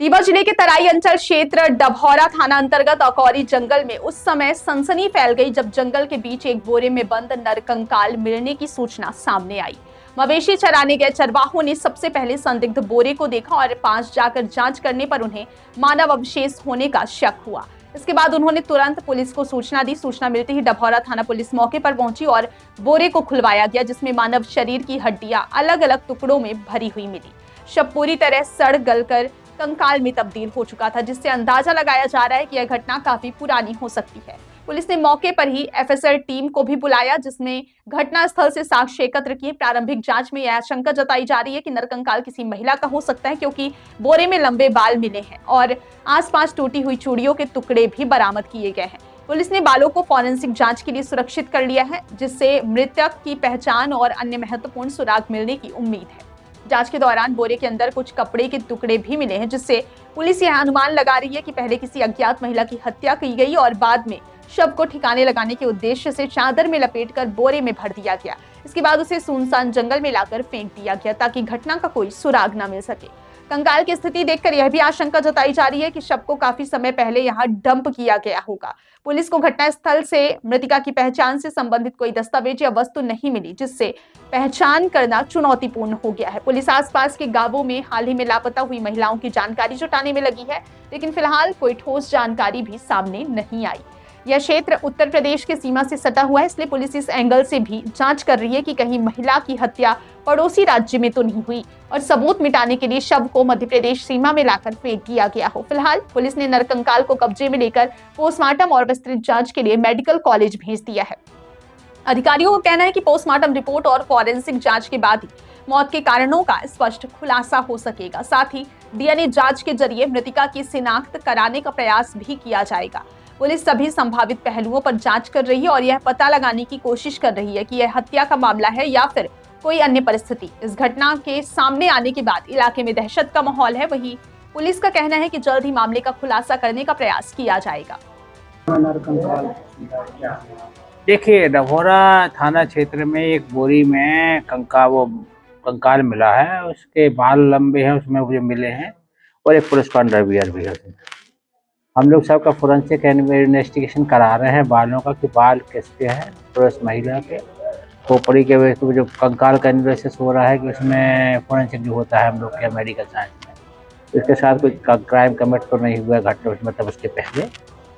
रीवा जिले के तराई अंचल क्षेत्र डभौरा थाना अंतर्गत अकौरी जंगल में उस समय सनसनी फैल गई जब जंगल के बीच एक बोरे में बंद नरकंकाल मिलने की सूचना सामने आई। मवेशी चराने गए चरवाहों ने सबसे पहले संदिग्ध बोरे को देखा और पास जाकर जांच करने पर उन्हें मानव अवशेष होने का शक हुआ। इसके बाद उन्होंने तुरंत पुलिस को सूचना दी। सूचना मिलते ही डभौरा थाना पुलिस मौके पर पहुंची और बोरे को खुलवाया गया, जिसमें मानव शरीर की हड्डियां अलग अलग टुकड़ों में भरी हुई मिली। शव पूरी तरह सड़ गलकर कंकाल में तब्दील हो चुका था, जिससे अंदाजा लगाया जा रहा है कि यह घटना काफी पुरानी हो सकती है। पुलिस ने मौके पर ही एफएसएल टीम को भी बुलाया, जिसने घटनास्थल से साक्ष्य एकत्र किए। प्रारंभिक जांच में यह आशंका जताई जा रही है कि नरकंकाल किसी महिला का हो सकता है, क्योंकि बोरे में लंबे बाल मिले हैं और आसपास टूटी हुई चूड़ियों के टुकड़े भी बरामद किए गए हैं। पुलिस ने बालों को फॉरेंसिक जांच के लिए सुरक्षित कर लिया है, जिससे मृतक की पहचान और अन्य महत्वपूर्ण सुराग मिलने की उम्मीद है। जांच के दौरान बोरे के अंदर कुछ कपड़े के टुकड़े भी मिले हैं, जिससे पुलिस यह अनुमान लगा रही है कि पहले किसी अज्ञात महिला की हत्या की गई और बाद में शव को ठिकाने लगाने के उद्देश्य से चादर में लपेटकर बोरे में भर दिया गया। इसके बाद उसे सुनसान जंगल में लाकर फेंक दिया गया ताकि घटना का कोई सुराग न मिल सके। कंकाल की स्थिति देखकर यह भी आशंका जताई जा रही है कि शव को काफी समय पहले यहां डंप किया गया होगा। पुलिस को घटनास्थल से मृतिका की पहचान से संबंधित कोई दस्तावेज या वस्तु नहीं मिली, जिससे पहचान करना चुनौतीपूर्ण हो गया है। पुलिस आसपास के गांवों में हाल ही में लापता हुई महिलाओं की जानकारी जुटाने में लगी है, लेकिन फिलहाल कोई ठोस जानकारी भी सामने नहीं आई। यह क्षेत्र उत्तर प्रदेश की सीमा से सटा हुआ है, इसलिए पुलिस इस एंगल से भी जांच कर रही है कि कहीं महिला की हत्या पड़ोसी राज्य में तो नहीं हुई और सबूत मिटाने के लिए शव को मध्य प्रदेश सीमा में लाकर फेंक दिया गया हो। फिलहाल पुलिस ने नरकंकाल को कब्जे में लेकर पोस्टमार्टम और विस्तृत जांच के लिए मेडिकल कॉलेज भेज दिया है। अधिकारियों का कहना है कि पोस्टमार्टम रिपोर्ट और फॉरेंसिक जांच के बाद ही मौत के कारणों का स्पष्ट खुलासा हो सकेगा। साथ ही डीएनए जांच के जरिए मृतिका की शिनाख्त कराने का प्रयास भी किया जाएगा। पुलिस सभी संभावित पहलुओं पर जांच कर रही है और यह पता लगाने की कोशिश कर रही है कि यह हत्या का मामला है या फिर कोई अन्य परिस्थिति। इस घटना के सामने आने के बाद इलाके में दहशत का माहौल है। वहीं पुलिस का कहना है कि जल्द ही मामले का खुलासा करने का प्रयास किया जाएगा। देखिए, डभौरा थाना क्षेत्र में एक बोरी में कंकाल मिला है। उसके बाल लंबे हैं, उसमें मुझे मिले हैं, और एक पुलिस का अंडरवियर भी है। हम लोग सबका फोरेंसिक इन्वेस्टिगेशन करा रहे हैं बालों का, कि बाल किसके हैं, पुरुष महिला के। खोपड़ी के तो जो कंकाल का एनालिसिस हो रहा है कि उसमें फोरेंसिक जो होता है हम लोग के मेडिकल साइंस में, इसके साथ कोई क्राइम कमिट तो नहीं हुआ घटना, मतलब उसके पहले।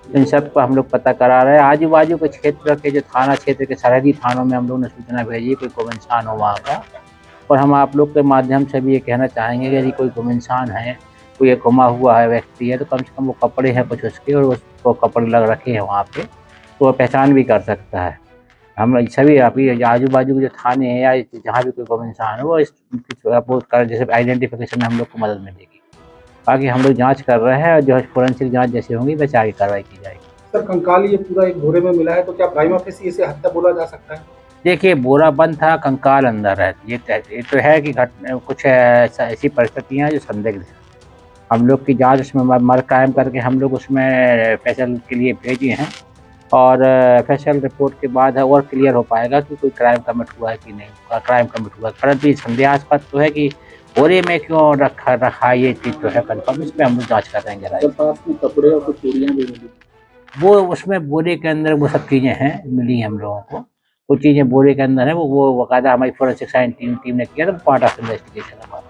इन सब को हम लोग पता करा रहे हैं। आजू बाजू के क्षेत्र के जो थाना क्षेत्र के सरहदी थानों में हम लोग ने सूचना भेजी कोई गुमइंसान हो वहाँ का। और हम आप लोग के माध्यम से भी ये कहना चाहेंगे कि यदि कोई गुमइंसान है, कोई एक गुमा हुआ है व्यक्ति है, तो कम से कम वो कपड़े हैं कुछ उसके, और उसको कपड़े लग रखे हैं वहाँ पे, तो वह पहचान भी कर सकता है। हम सभी अभी आजू बाजू के जो थाने हैं या जहाँ भी कोई गुमइंसान है, वो इस जैसे आइडेंटिफिकेशन में हम लोग को मदद मिलेगी। बाकी हम लोग जांच कर रहे हैं, और जो फोरेंसिक जांच जैसे होंगी वैसे आगे कार्रवाई की जाएगी। सर, कंकाल ये पूरा एक बोरे में मिला है, तो क्या प्राइमा फेसी इसे हत्या बोला जा सकता है? देखिए, बोरा बंद था, कंकाल अंदर है। ये तो है कि कुछ ऐसी परिस्थितियाँ जो संदिग्ध है। हम लोग की जांच उसमें मर कायम करके हम लोग उसमें फैसल के लिए भेजे हैं, और फैसल रिपोर्ट के बाद है और क्लियर हो पाएगा कि कोई क्राइम कमिट हुआ है कि नहीं क्राइम कमिट हुआ है। परंतु संदेहास्पद तो है कि बोरे में क्यों रखा ये चीज़ तो है कंफर्म, इस पर हम लोग जाँच कर रहे हैं। पास में कपड़े और कुछ चूड़ियाँ भी मिली, वो उसमें बोरे के अंदर वो सब चीज़ें हैं, मिली हम लोगों को। कुछ चीज़ें बोरे के अंदर है, वो बाकायदा हमारी फोरेंसिक साइंस टीम ने किया, तो पार्ट ऑफ इन्वेस्टिगेशन है।